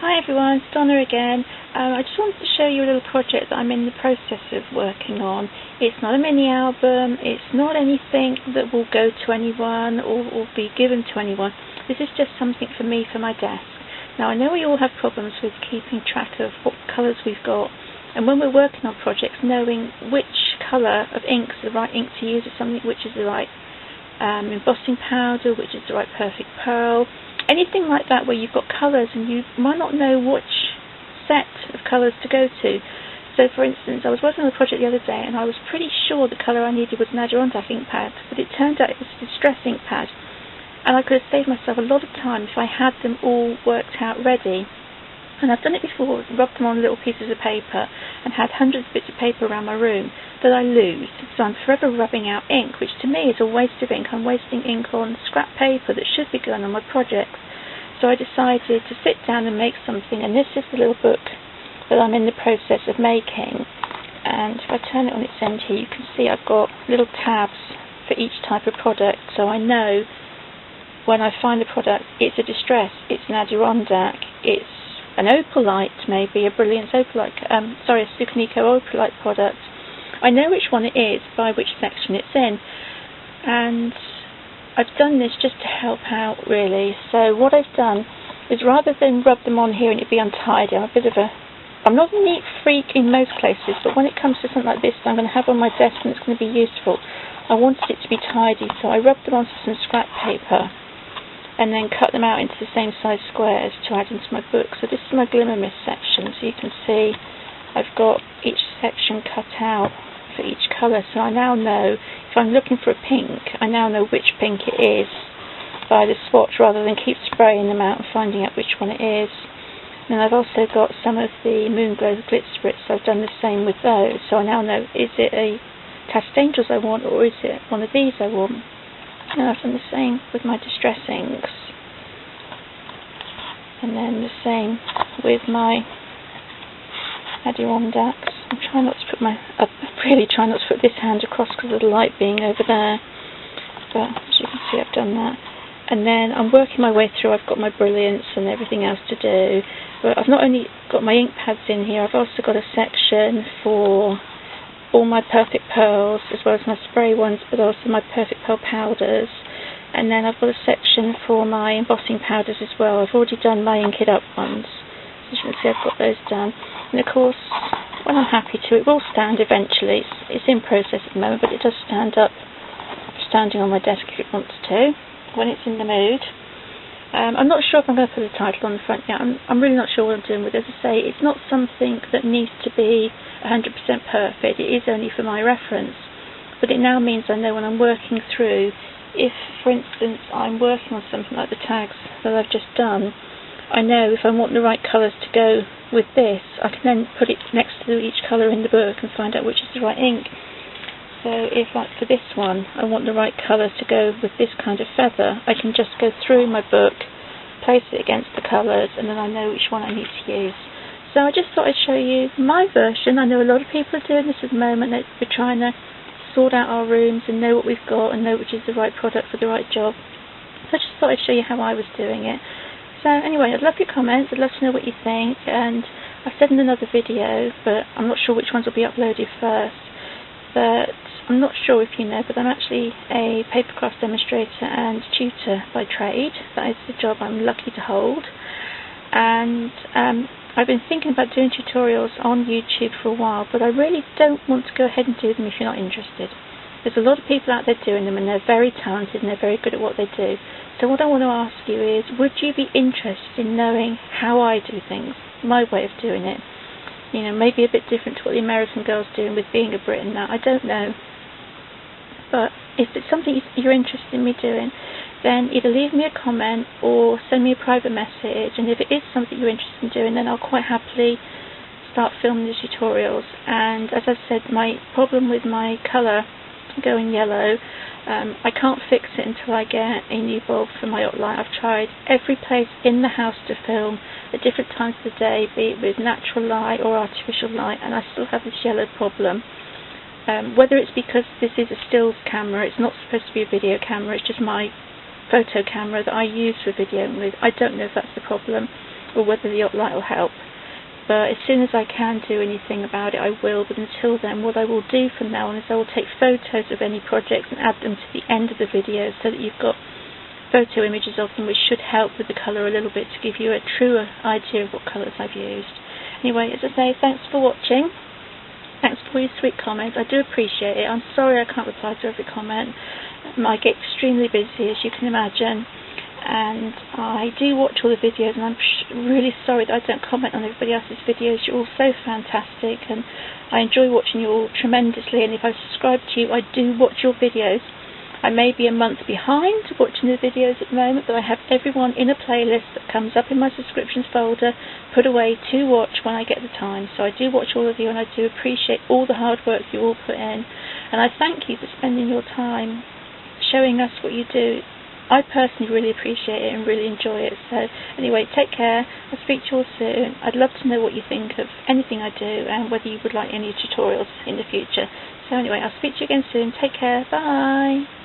Hi everyone, it's Donna again. I just wanted to show you a little project that I'm in the process of working on. It's not a mini album, it's not anything that will go to anyone or be given to anyone. This is just something for me for my desk. Now I know we all have problems with keeping track of what colours we've got, and when we're working on projects, knowing which colour of ink is the right ink to use is something, which is the right embossing powder, which is the right perfect pearl. Anything like that where you've got colours and you might not know which set of colours to go to. So for instance, I was working on a project the other day and I was pretty sure the colour I needed was an Adirondack ink pad, but it turned out it was a distress ink pad, and I could have saved myself a lot of time if I had them all worked out ready. And I've done it before, rubbed them on little pieces of paper and had hundreds of bits of paper around my room that I lose. So I'm forever rubbing out ink, which to me is a waste of ink. I'm wasting ink on scrap paper that should be going on my projects. So I decided to sit down and make something, and this is the little book that I'm in the process of making. And if I turn it on its end here, you can see I've got little tabs for each type of product, so I know when I find the product, it's a distress, it's an Adirondack, it's an opalite, maybe a brilliance opalite, a Sucaniko opalite product. I know which one it is by which section it's in, and I've done this just to help out really. So what I've done is, rather than rub them on here and it be untidy, I'm not a neat freak in most places, but when it comes to something like this that I'm going to have on my desk and it's going to be useful, I wanted it to be tidy, so I rubbed them onto some scrap paper and then cut them out into the same size squares to add into my book. So this is my Glimmer Mist section, so you can see I've got each section cut out for each colour, so I now know if I'm looking for a pink, I now know which pink it is by the swatch, rather than keep spraying them out and finding out which one it is. And I've also got some of the Moonglow Glitz Spritz, so I've done the same with those, so I now know, is it a Cast Angels I want, or is it one of these I want? And I've done the same with my Distress inks, and then the same with my Adirondacks. I'm really trying not to put this hand across because of the light being over there, but as you can see I've done that. And then I'm working my way through. I've got my brilliance and everything else to do, but I've not only got my ink pads in here, I've also got a section for all my perfect pearls, as well as my spray ones, but also my perfect pearl powders. And then I've got a section for my embossing powders as well. I've already done my Ink It Up ones, so as you can see I've got those done. And of course, when I'm happy to, it will stand eventually. It's in process at the moment, but it does stand up, standing on my desk if it wants to, when it's in the mood. I'm not sure if I'm going to put a title on the front yet. I'm really not sure what I'm doing with it. As I say, it's not something that needs to be 100% perfect. It is only for my reference. But it now means I know when I'm working through, if, for instance, I'm working on something like the tags that I've just done, I know if I want the right colours to go with this, I can then put it next to each colour in the book and find out which is the right ink. So if, like for this one, I want the right colour to go with this kind of feather, I can just go through my book, place it against the colours, and then I know which one I need to use. So I just thought I'd show you my version. I know a lot of people are doing this at the moment. We're trying to sort out our rooms and know what we've got and know which is the right product for the right job. So I just thought I'd show you how I was doing it. So anyway, I'd love your comments. I'd love to know what you think. And I said in another video, but I'm not sure which ones will be uploaded first, but I'm not sure if you know, but I'm actually a papercraft demonstrator and tutor by trade. That is the job I'm lucky to hold. And I've been thinking about doing tutorials on YouTube for a while, but I really don't want to go ahead and do them if you're not interested. There's a lot of people out there doing them, and they're very talented and they're very good at what they do. So what I want to ask you is, would you be interested in knowing how I do things, my way of doing it? You know, maybe a bit different to what the American girls do with being a Brit and that, I don't know. But if it's something you're interested in me doing, then either leave me a comment or send me a private message, and if it is something you're interested in doing, then I'll quite happily start filming the tutorials. And as I said, my problem with my colour going yellow, I can't fix it until I get a new bulb for my light. I've tried every place in the house to film at different times of the day, be it with natural light or artificial light, and I still have this yellow problem. Whether it's because this is a stills camera, it's not supposed to be a video camera, it's just my photo camera that I use for videoing with, I don't know if that's the problem. or whether the light will help. But as soon as I can do anything about it, I will. But until then, what I will do from now on is I will take photos of any projects and add them to the end of the video so that you've got photo images of them, which should help with the colour a little bit to give you a truer idea of what colours I've used. Anyway, as I say, thanks for watching. Thanks for your sweet comments. I do appreciate it. I'm sorry I can't reply to every comment. I get extremely busy, as you can imagine. And I do watch all the videos, and I'm really sorry that I don't comment on everybody else's videos. You're all so fantastic, and I enjoy watching you all tremendously. And if I subscribe to you, I do watch your videos. I may be a month behind watching the videos at the moment, but I have everyone in a playlist that comes up in my subscriptions folder, put away to watch when I get the time. So I do watch all of you, and I do appreciate all the hard work you all put in. And I thank you for spending your time showing us what you do. I personally really appreciate it and really enjoy it. So anyway, take care. I'll speak to you all soon. I'd love to know what you think of anything I do and whether you would like any tutorials in the future. So anyway, I'll speak to you again soon. Take care. Bye.